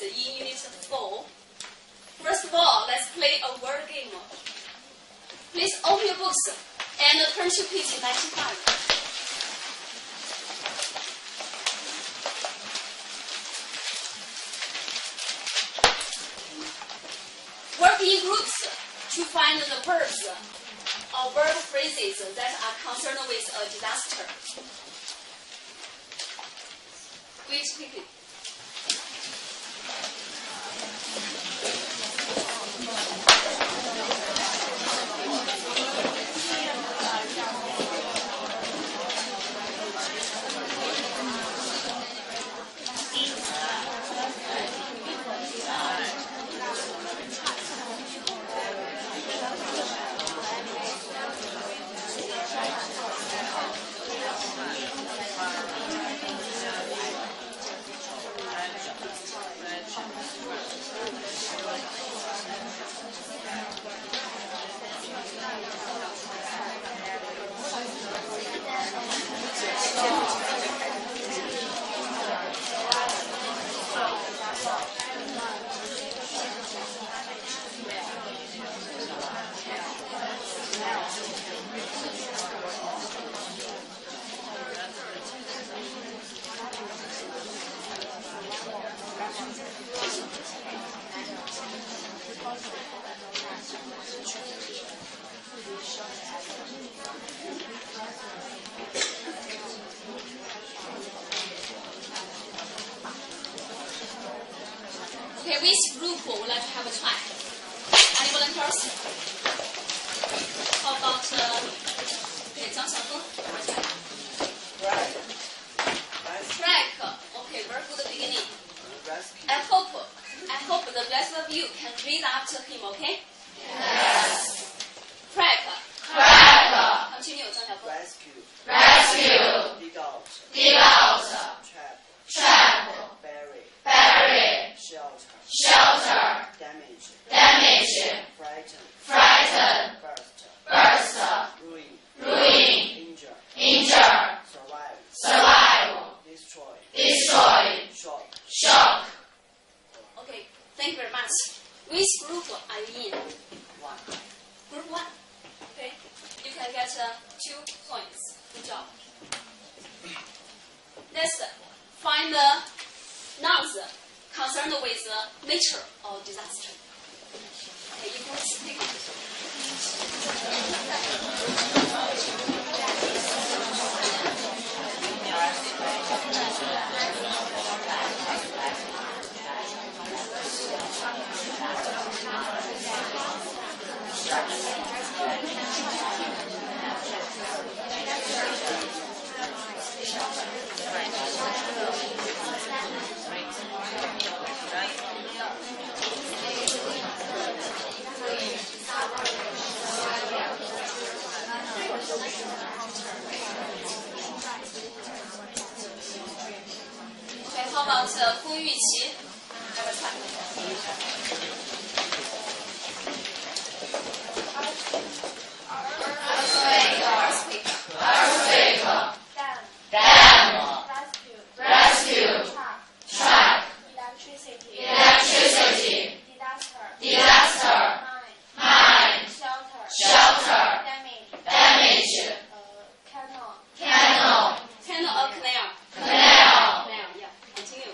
in Unit 4. First of all, let's play a word game. Please open your books and turn to page 95. Work in groups to find the verbs or verb phrases that are concerned with a disaster. Which quickly. Okay, which group would like to have a try? Any volunteers? How about okay, Zhang Xiaofeng? Track. Okay, very good beginning. I hope the rest of you can read after him, okay? Yes. Track. Continue, Zhang Xiaofeng. Rescue. Dig out. Trap. Bury. Shelter. Damage. Frighten. Burst. Ruin. Injure. Survive. Destroy. Shock. Okay, thank you very much. Which group are you in? Group 1. Okay, you can get 2 points. Good job. Next, find the nouns concerned with nature or disaster. Okay, you can speak. 风玉琪，来个菜。Rescue. Track. Electricity. Disaster. Mine. Shelter. Damage. Canal. Canal or canal? Canal. Yeah. Continue.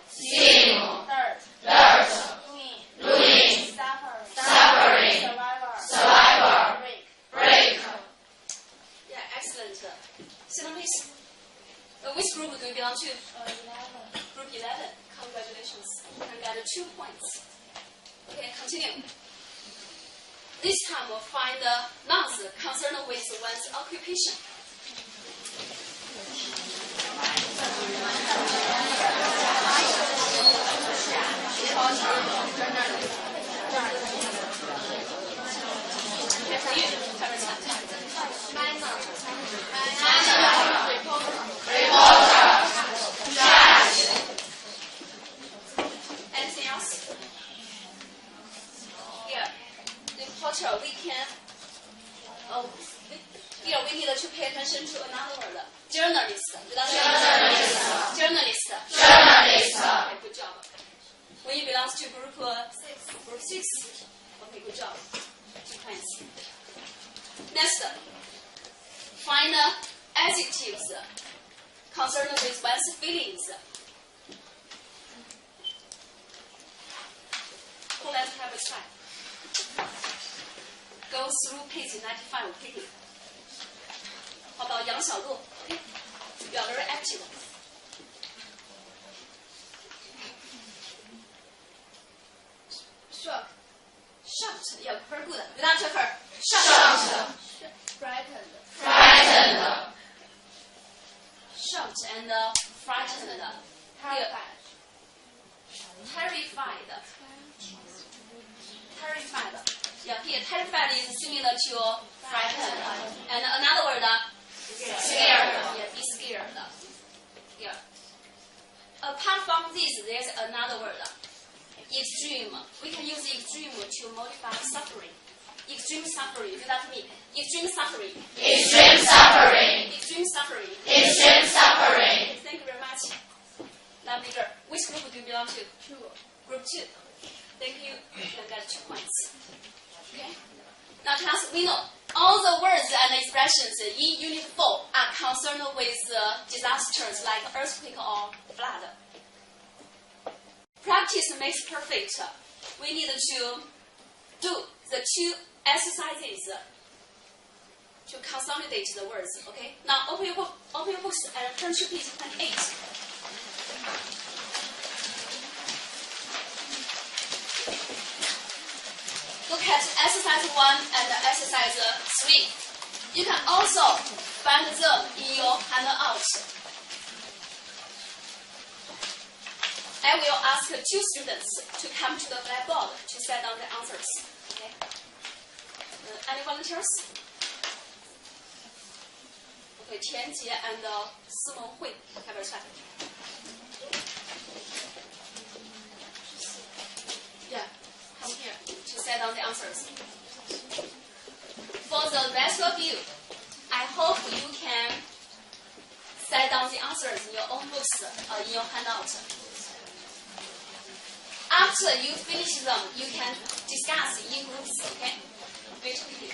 Steam. Dirt. Ruin. Suffering. Survivor. Break. Yeah, excellent. Sit down, please. Which group do you belong to? 11. Group 11. Congratulations. You can get 2 points. Okay, continue. This time we'll find the nouns concerned with one's occupation. Anything else? Here, reporter, here we need to pay attention to another word. Journalist. Journalist. Okay, good job. 6. Okay, good job. 2 points. Next, find adjectives concerned with one's feelings. So let's have a try. Go through page 95 quickly. 好到杨小璐 ，OK, you are very active. Shocked, yeah, very good. Without her. Shocked. Frightened. Shocked and frightened. Terrified. Yeah, here terrified is similar to frightened. And another word, Scared. Yeah, be scared. Yeah. Apart from this, there's another word, extreme. We can use extreme to modify suffering. Extreme suffering. Read that to me. Extreme suffering. Extreme suffering. Extreme suffering. Extreme suffering. Thank you very much. Lovely girl. Which group do you belong to? Group 2. Thank you. You can get 2 points. Okay. Now class, we know all the words and expressions in Unit 4 are concerned with disasters like earthquake or flood. Practice makes perfect. We need to do the 2 exercises to consolidate the words. Okay. Now open your books and turn to page 28. Look at exercise 1 and exercise 3. You can also find them in your handout. I will ask 2 students to come to the blackboard to set down the answers. Okay? Any volunteers? Okay, Tian Jie and Simon Hui have a try. Yeah, come here to set down the answers. For the rest of you, I hope you can set down the answers in your own books or in your handout. After you finish them, you can discuss in groups, okay? Very quickly.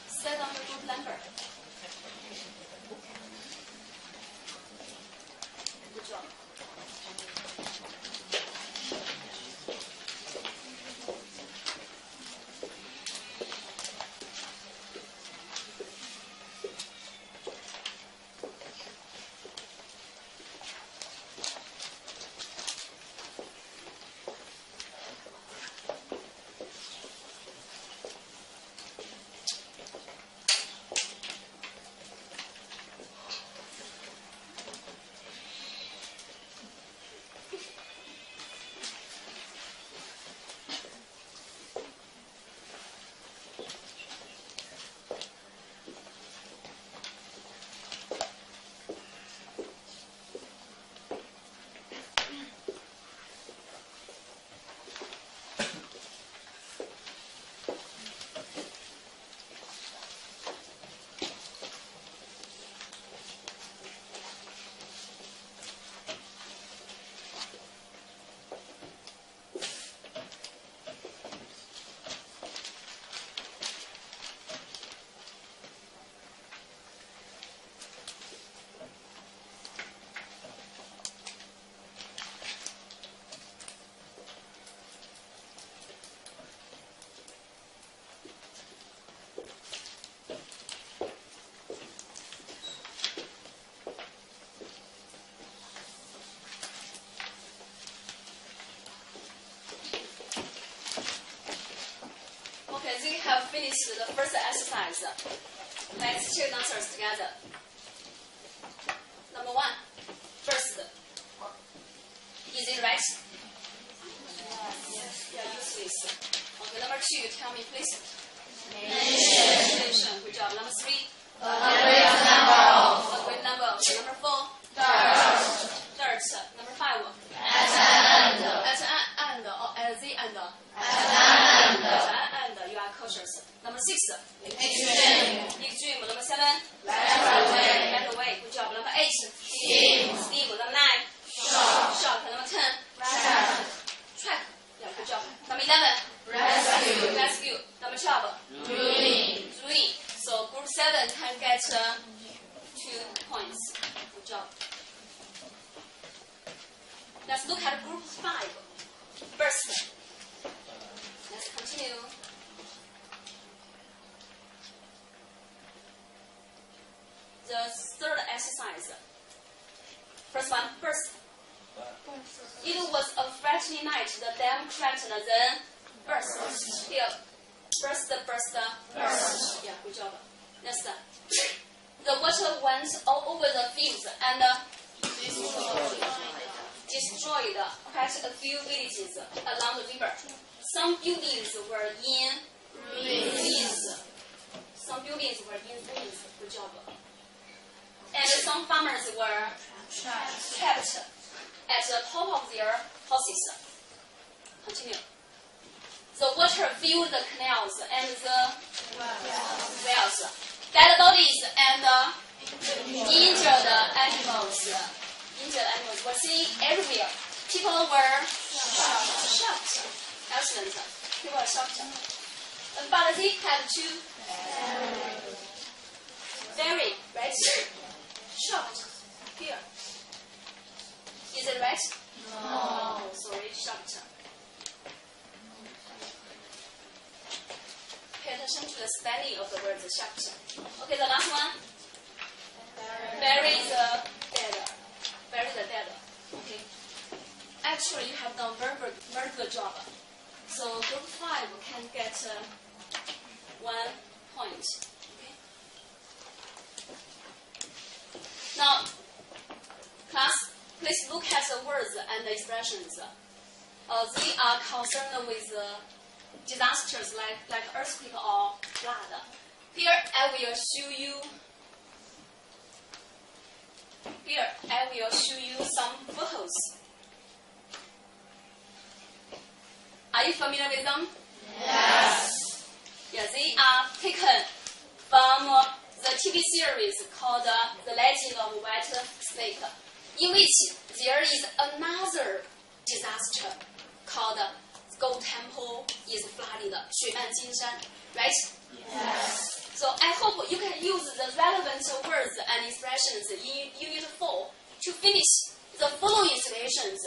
Set down your group number. Good job. Okay, we have finished the first exercise. Let's check the answers together. Number 1, first. Is it right? Yes. Yeah, use this. Okay, number 2, tell me please. Nation. Good job. Number 3. A great number of. A great number. Okay, number 4. Third. Number 5. At an end. At an end or at the end. At an end. At an end. You like cultures. Number 6. Extreme. Extreme. Number 7. Better way. Good job. Number 8. Steep. Number 9. Shock. Number 10. Track. Yeah, good job. Number 11. Rescue. Number 12. Ruin. So group 7 can get 2 points. Good job. Let's look at group 5. Burst. Let's continue. The third exercise. First one, burst. It was a frightening night. The dam cracked and then burst. Here, burst. Yeah, good job. Next. The water went all over the fields and destroyed quite a few villages along the river. Some buildings were in ruins. Good job. And some farmers were trapped at the top of their houses. Continue. The water filled the canals and the wells. Dead bodies and injured animals were seen everywhere. People were shocked. Excellent. People were shocked. But they had to bury, right? Shocked. Here. Is it right? No. Sorry, shocked. Pay attention to the spelling of the word shocked. Okay, the last one. Bury the dead. Okay. Actually, you have done very good job. So group 5 can get 1 point. Okay. Now, class, please look at the words and the expressions. They are concerned with disasters like earthquake or flood. Here, I will show you some photos. Are you familiar with them? Yes. Yeah, they are taken from the TV series called The Legend of White Snake, in which there is another disaster called Gold Temple is flooded, 水漫金山, right? Yes. So I hope you can use the relevant words and expressions in Unit 4 to finish the following situations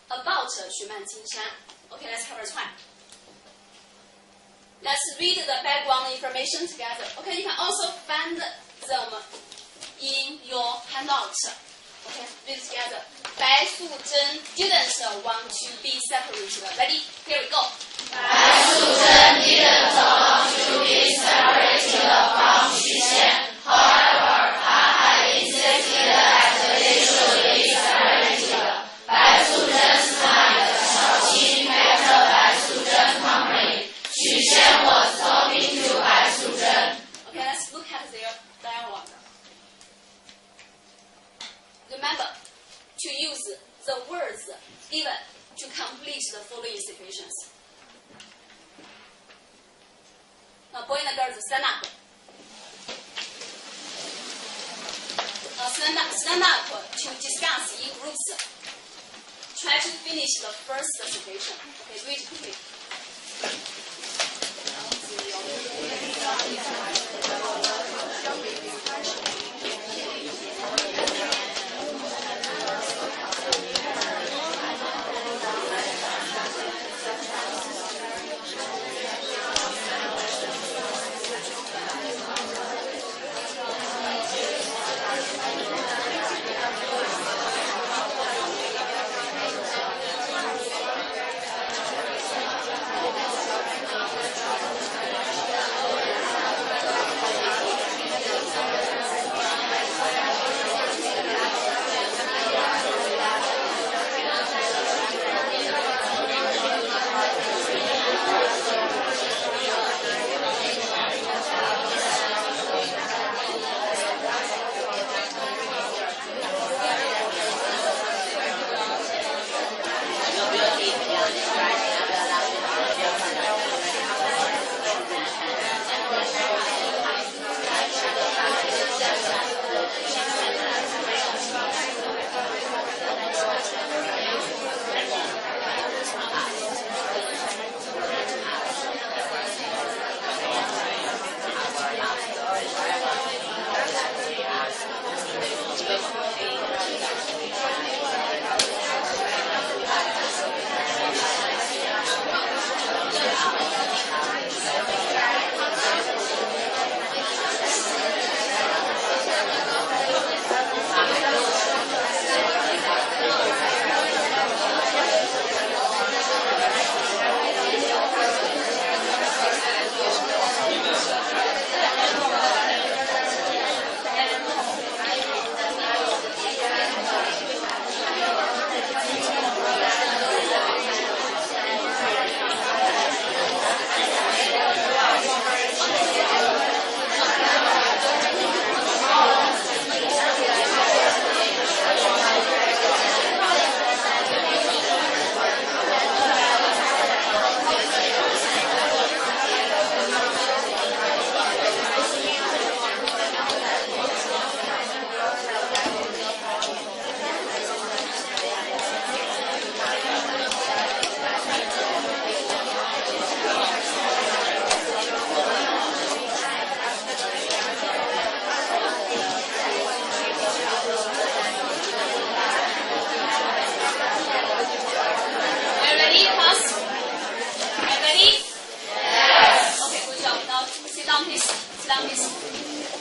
about 水漫金山. Okay, let's have a try. Let's read the background information together. Okay, you can also find them in your handout. Okay, read it together. 白素贞 didn't want to be separated. Ready? Here we go. 白素贞 didn't want to be separated from Xu Xian. However, 她 had insisted that they should be separated. 白素贞 smiled. 小青 met 白素贞 company. Xu Xian was talking to 白素贞. Okay, let's look at their dialogue. Remember to use the words given to complete the following situations. Now, boy and girls, stand up. Stand up to discuss in groups. Try to finish the first situation. Okay, do it quickly.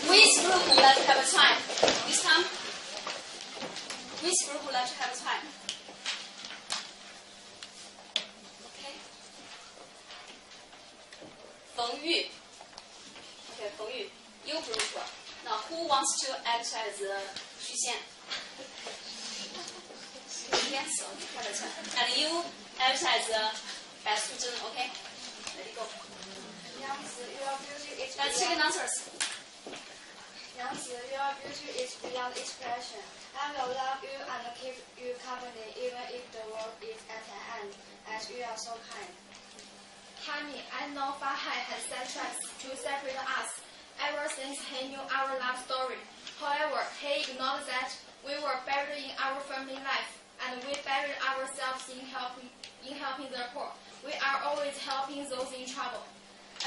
Which group would like to have a time? This time? Which group would like to have a time? Okay. 冯玉. Okay, 冯玉. You group. Now, who wants to act as Xu Xian? Yes, okay, have a time. And you act as Bai Suzhen, okay? Let it go. Let's take answers. Yang, your beauty is beyond expression. I will love you and keep you company even if the world is at an end, as you are so kind. Honey, I know Fahai has set traps to separate us ever since he knew our love story. However, he ignored that we were buried in our family life, and we buried ourselves in helping the poor. We are always helping those in trouble.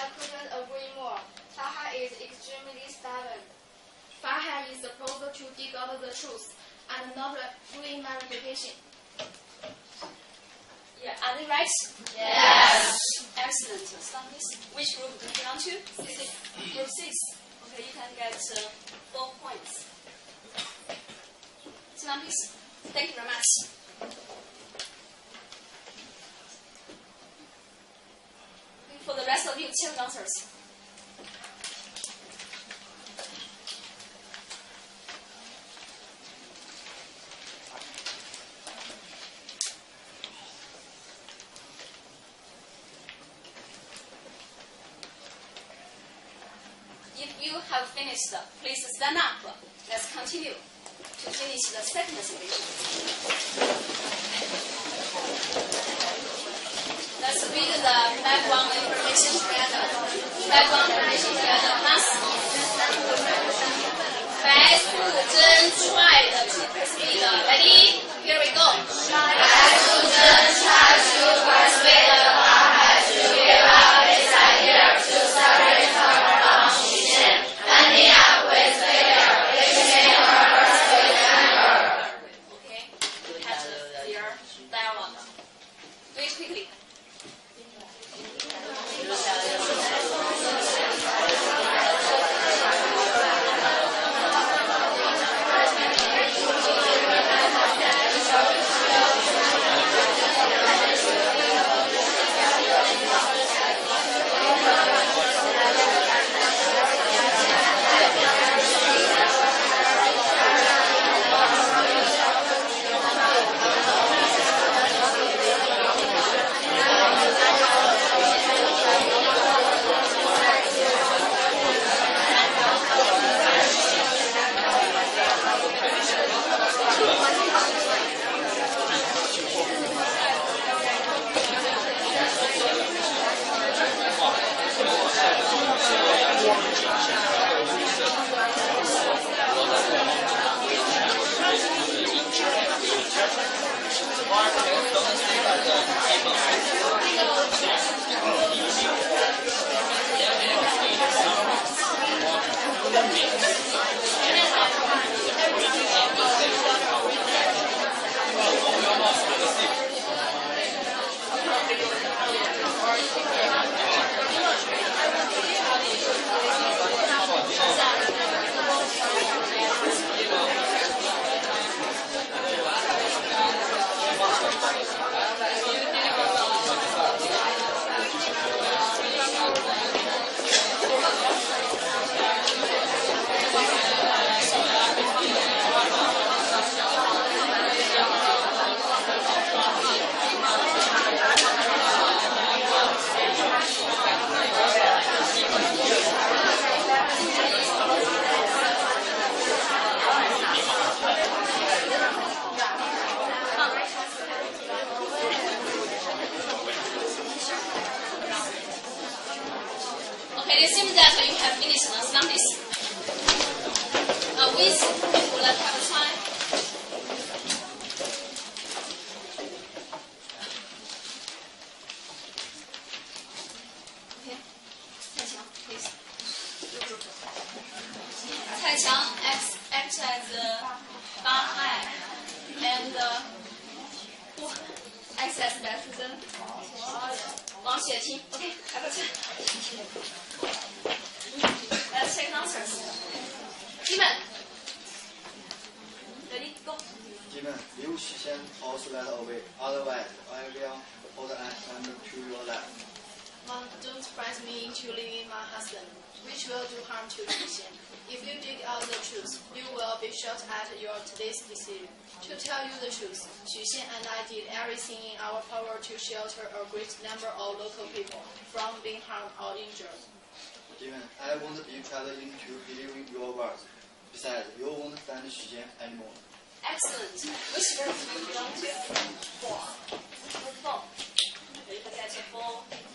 I couldn't agree more. Fahai is extremely stubborn. Fahai is supposed to dig out the truth and not ruin my reputation. Yeah, are they right? Yes. Excellent. Stop this. Which group do you belong to? Group 6. Okay, you can get 4 points. Sit down, please. Thank you very much. Okay, for the rest of you, check answers. If you have finished, please stand up. Let's continue to finish the second exhibition. Let's read the background information together. Background information together. Class. 白素贞 tried to persuade. Ready? Here we go. 白素贞 tried to persuade Fahai to give up his idea to separate her from Xu Xian, ending up with failure, which made her burst with anger. Okay, you have to clear dialogue. Do it quickly. Okay, it seems that you have finished studies. With who let have a try? Okay, 蔡强, please. Cai Qiang acts as Ba Hai and who acts as President? Wang Xueting. Okay, have a try. Let's take answers. Demon. Ready, go. Demon, Liu Xuxian also led away. Otherwise, I will hold an hand to your left. Mom, don't press me into leaving my husband, which will do harm to Xuxian. If you dig out the truth, you will be shocked at your today's decision. To tell you the truth, Xuxian and I did everything in our power to shelter a great number of local people from being harmed or injured. Demon, I won't be trapped into believing your words. Besides, you won't find Xuxian anymore. Excellent. Which verb do you belong to? 4. Verb 4. You can get 4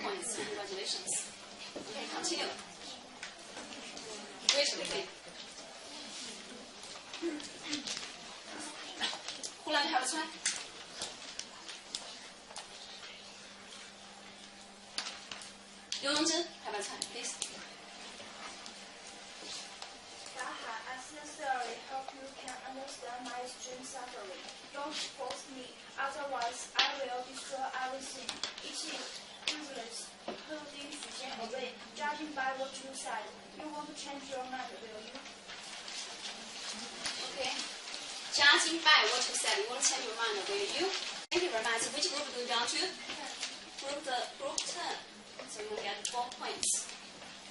points. Congratulations. Okay, continue. Which quickly? Who let have a try? Liu Yongzhen, have a try, please. I sincerely hope you can understand my extreme suffering. Don't force me, otherwise I will destroy everything. It is useless holding Xuxian away, judging by what you said. You won't change your mind, will you? Okay. Judging by what you said, you won't change your mind, will you? Thank you very much. Which group do you belong to? Group 10. So you will get 4 points.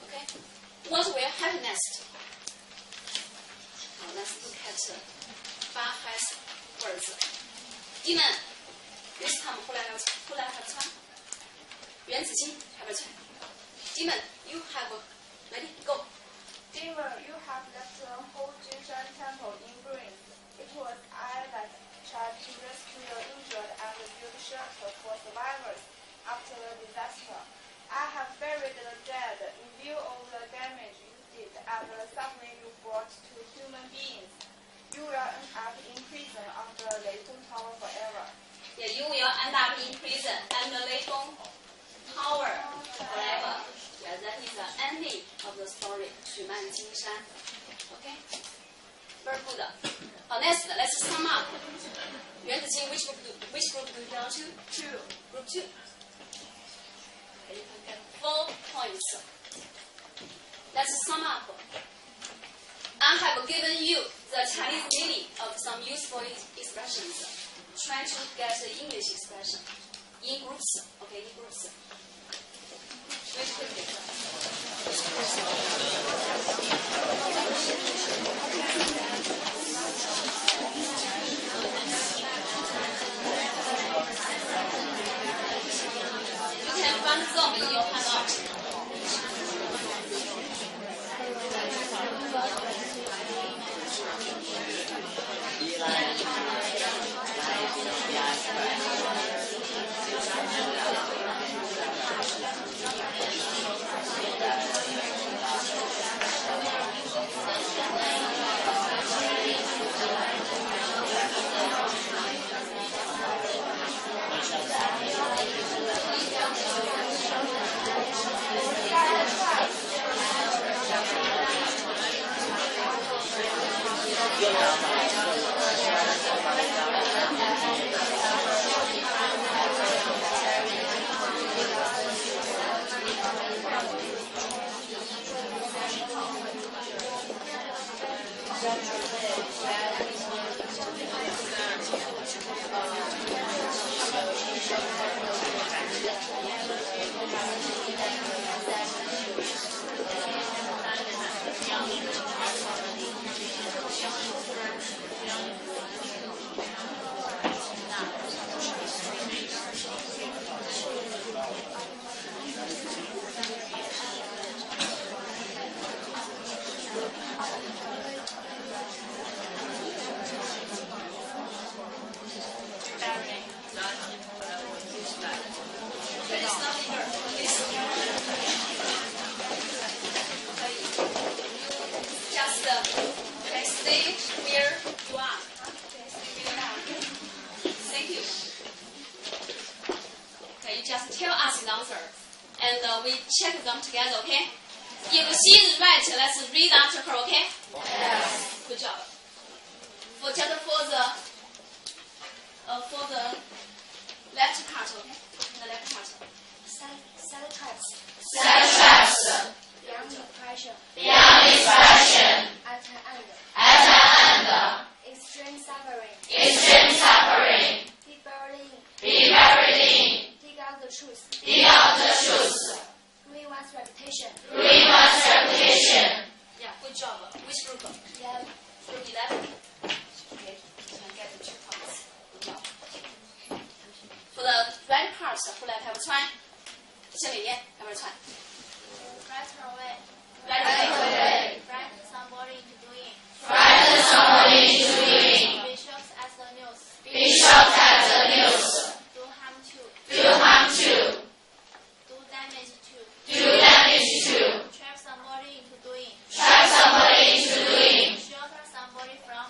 Okay. What will happen next? Now let's look at Ba Hai's words. Demon. This time who let have try? Yuan Zixing, have a try. Demon, you have ready, go. Demon, you have left the whole Jinshan temple in ruins. It was I that tried to rescue the injured and build shelter for survivors after the disaster. I have buried the dead in view of the damage you did and the suffering you brought to human beings. You will end up in prison under the Leitong Tower forever. Yeah, you will end up in prison under Leitong Tower forever. Yeah, that is the ending of the story. 许曼金山. Okay? Very good. Next, let's sum up. Yuan Zixing, which group do you belong to? 2. Group 2. Okay, you can get 4 points. Let's sum up. I have given you the Chinese meaning of some useful expressions. Try to get the English expression in groups. Okay, in groups. Very quickly. You can find them in your handout. and we check them together, okay? If she is right, let's read after her, okay? Yes. Good job. For the left part, okay? The left part. Set traps. Set traps. Beyond pressure. Beyond expression. At an end. At an end. Extreme suffering. Extreme suffering. Be buried in. Be buried in. Dig out the truth. Dig out the truth. Ruin one's reputation. Ruin one's reputation. Yeah, good job. Which group? 11. Group 11. Okay, you can get 2 points. Good job. For the right part, 后来开始穿，下面念，开始穿。Frighten away. Right away. Frighten somebody into doing. Frighten somebody into doing. Be shocked at the news. Be shocked at the news. Do harm to. Do harm to. Do damage to. Do damage to. Trap somebody into doing. Trap somebody into doing. Shelter somebody from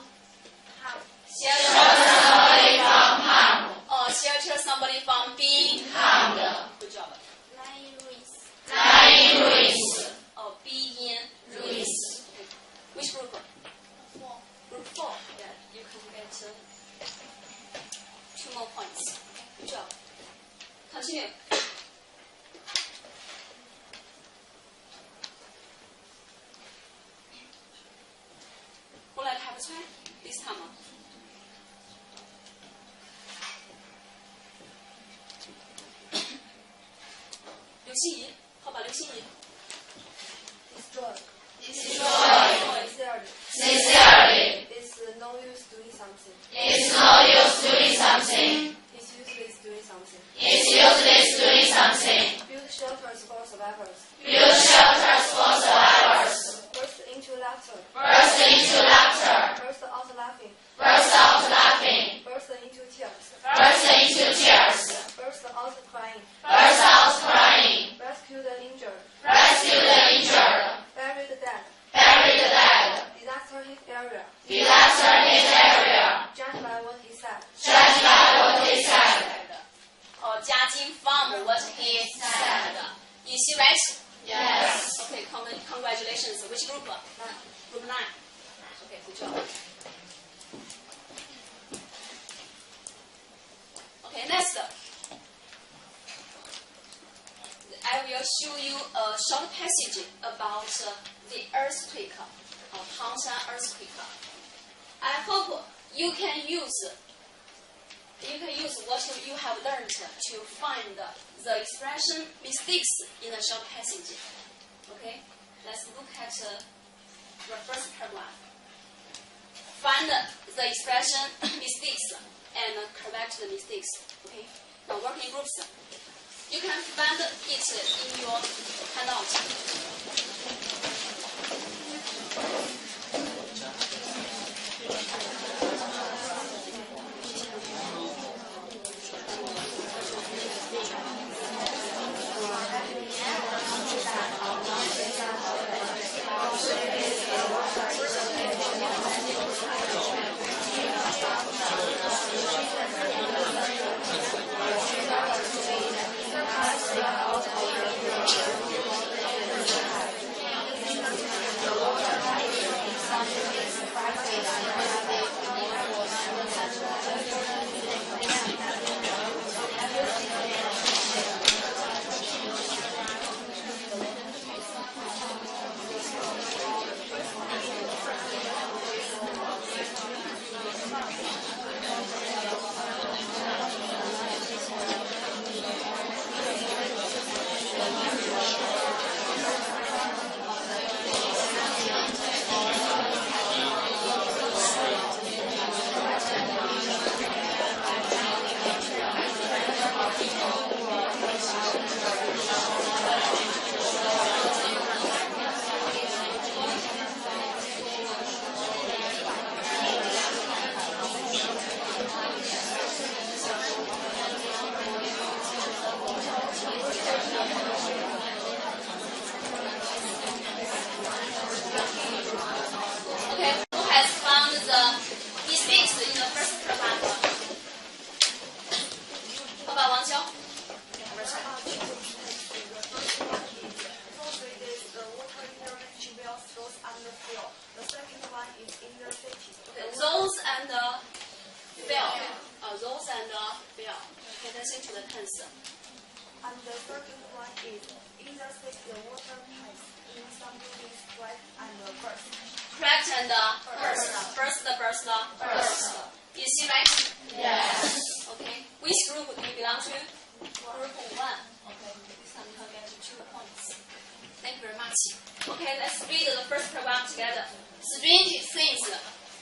harm. Shelter somebody from harm. Shelter somebody from being harmed. Good job. Lie in ruins. Lie in ruins. Be in ruins. Okay. Which group? 4. Group 4. Yeah, you can get 2 more points. Good job. Continue. This time. 刘心怡，好吧，刘心怡。Destroy. Destroy. Sincerely. Sincerely. It's no use doing something. It's no use doing something. It's useless doing something. It's useless doing something. Build shelters for survivors. Build shelters for survivors. Burst into laughter. Burst into laughter. Burst out laughing. Burst out laughing. Burst into tears. Burst into tears. Burst out crying. Burst out crying. Rescue the injured. Rescue the injured. Bury the dead. Bury the dead. Disaster hit area. Disaster hit area. Judge by what he said. Judge by what he said. Judge him from what he said. Is she right? Yes. Okay, congratulations. Which group? Group 9. Okay, good job. Okay, next. I will show you a short passage about the earthquake, Tangshan earthquake. I hope you can use what you have learned to find the expression mistakes in the short passage. Okay, let's look at the first paragraph. Find the expression mistakes and correct the mistakes. Okay, now work in groups. You can find it in your handout. simple 的 tense. And the second one is either stick the water pipes in some buildings crack and burst. Cracked and burst. Burst. Is she right? Yes. Okay. Which group do you belong to? Group 1. Okay. This time you get 2 points. Thank you very much. Okay, let's read the first paragraph together. Strange things.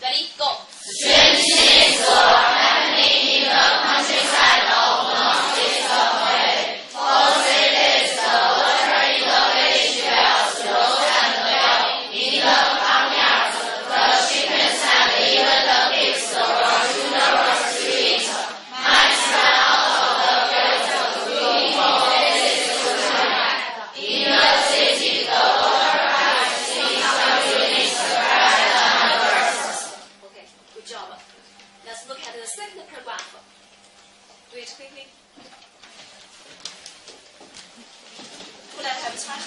Ready? Go. Strange things were happening in the countryside of northeast of Wales. For 3 days, the water in the village wells rose and fell. In the farmyards, the chickens and even the pigs were too nervous to eat. Mice ran out of the fields looking for places to hide. In the city, the water pipes in some buildings cracked and burst. Okay, good job. Let's look at the second paragraph. Do it quickly. 出来还不擦啥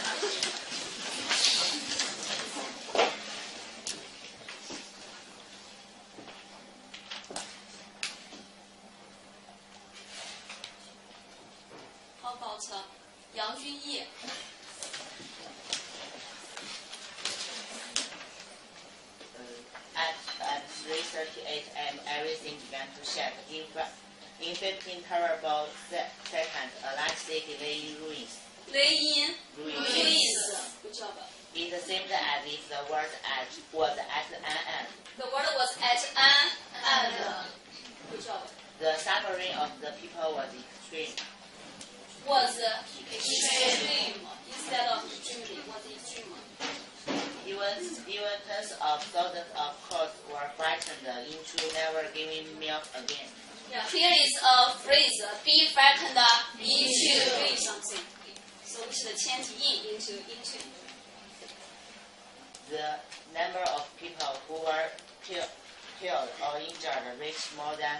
？How about 杨君毅 At 3:38 a.m., everything began to shake. In 15 terrible seconds, a large city lay in ruins. Lay in ruins. Good job. It seemed as if the world was at an end. The world was at an end. Good job. The suffering of the people was extreme. Was extreme instead of extremely. Was extreme. Even tens of thousands of cows were frightened into never giving milk again. Yeah, here is a phrase, be frightened into doing something. So we should change into. The number of people who were killed or injured reached more than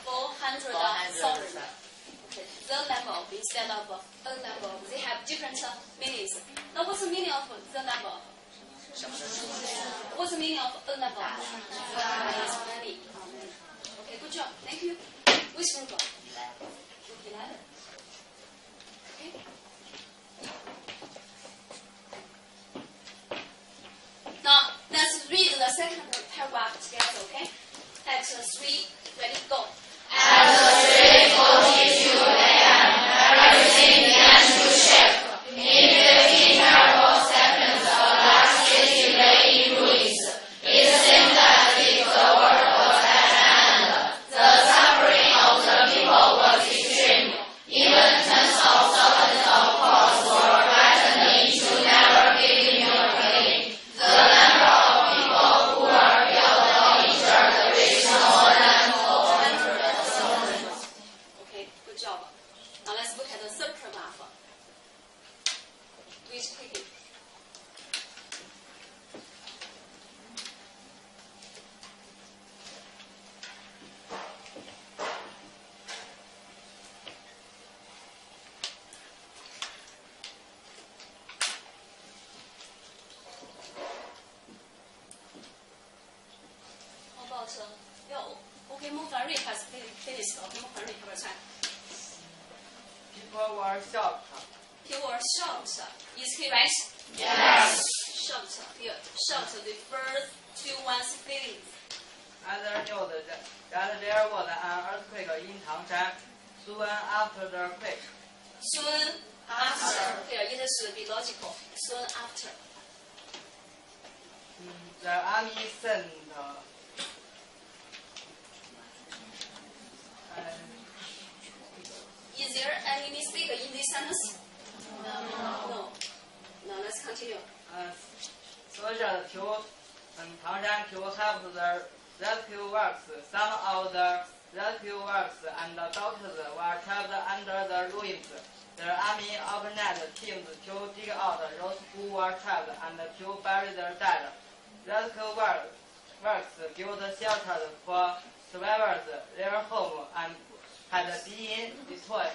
400,000. Okay, the number instead of a number, they have different meanings. Now what's the meaning of the number? What's the meaning of a number? It's many. Okay, good job. Thank you. Which group? 11. Okay. Now, let's read the second paragraph together, okay? At 3, ready, go. At 3:42 a.m., everything began to shake. In 15 terrible seconds, a large city lay in ruins. It seemed as if the world was at an end. The suffering of the people was extreme. Even tens of thousands of cows were frightened into never giving milk again. The number of people who were killed or injured reached more than 400,000. Okay, good job. Now let's look at the third paragraph. Do it quickly. How about okay, Mufari has finished. Okay, Mufari have a time. People were shocked. People were shocked. Is he right? Yes. Shocked. Here, shocked refers to one's feelings. Other news that there was an earthquake in Tangshan soon after the quake. Soon after. Here, it should be logical. Soon after. The army sent Is there any mistake in this sentence? No. Now let's continue. soldiers to Tangshan to help the rescue works. Some of the rescue works and doctors were trapped under the ruins. The army organized teams to dig out those who were trapped and to bury their dead. Rescue works built shelters for survivors. Their home and had been destroyed.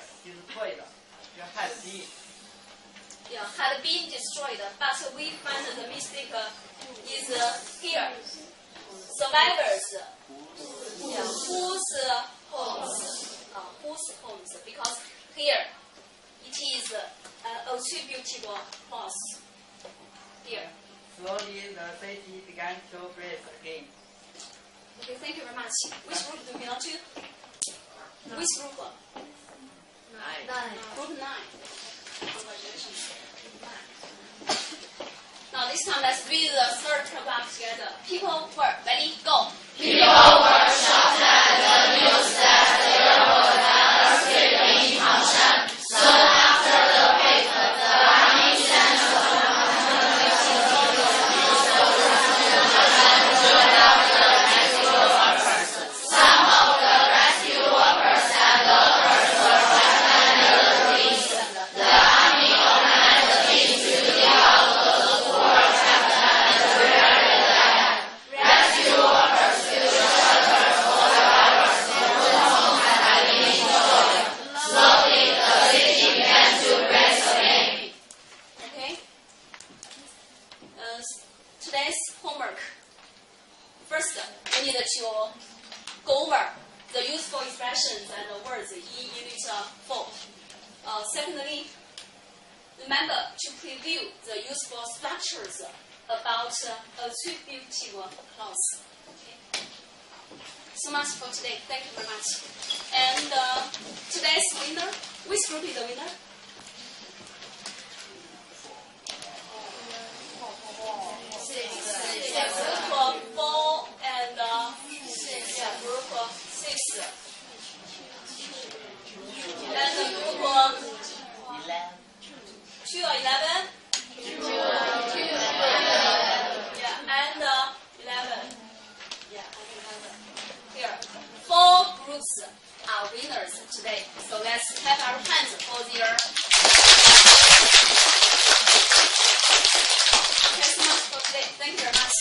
Yeah, had been destroyed, but we find the mistake is here. Survivors. Yeah, whose homes? Who both homes because here it is attributable clause. Here. Slowly, the city began to breathe again. Okay, thank you very much. Which group do you belong to? Which group? 9. Group 9. Congratulations. Now this time let's read the third paragraph together. People were ready, go. People were shocked at the news that there was an earthquake in Tangshan. Soon after the quake, the army sent a Some of the rescue workers and lookers were trapped under the trees. The army organized a team to dig out those who were trapped and where they died. Rescue workers built shelters for survivors whose homes had been destroyed. Slowly, the city began to rise again. Okay. Today's homework. First, we need to go over the useful expressions and the words in Unit 4. Secondly, remember to preview the useful structures about attributable clause. Okay. So much for today. Thank you very much. And today's winner, which group is the winner? Group 4 and group 6. And group 2 or 11? 2. Yeah, and 11. Yeah, here. 4 groups are winners today. So let's clap our hands for their. Thanks so much for today. Thank you very much.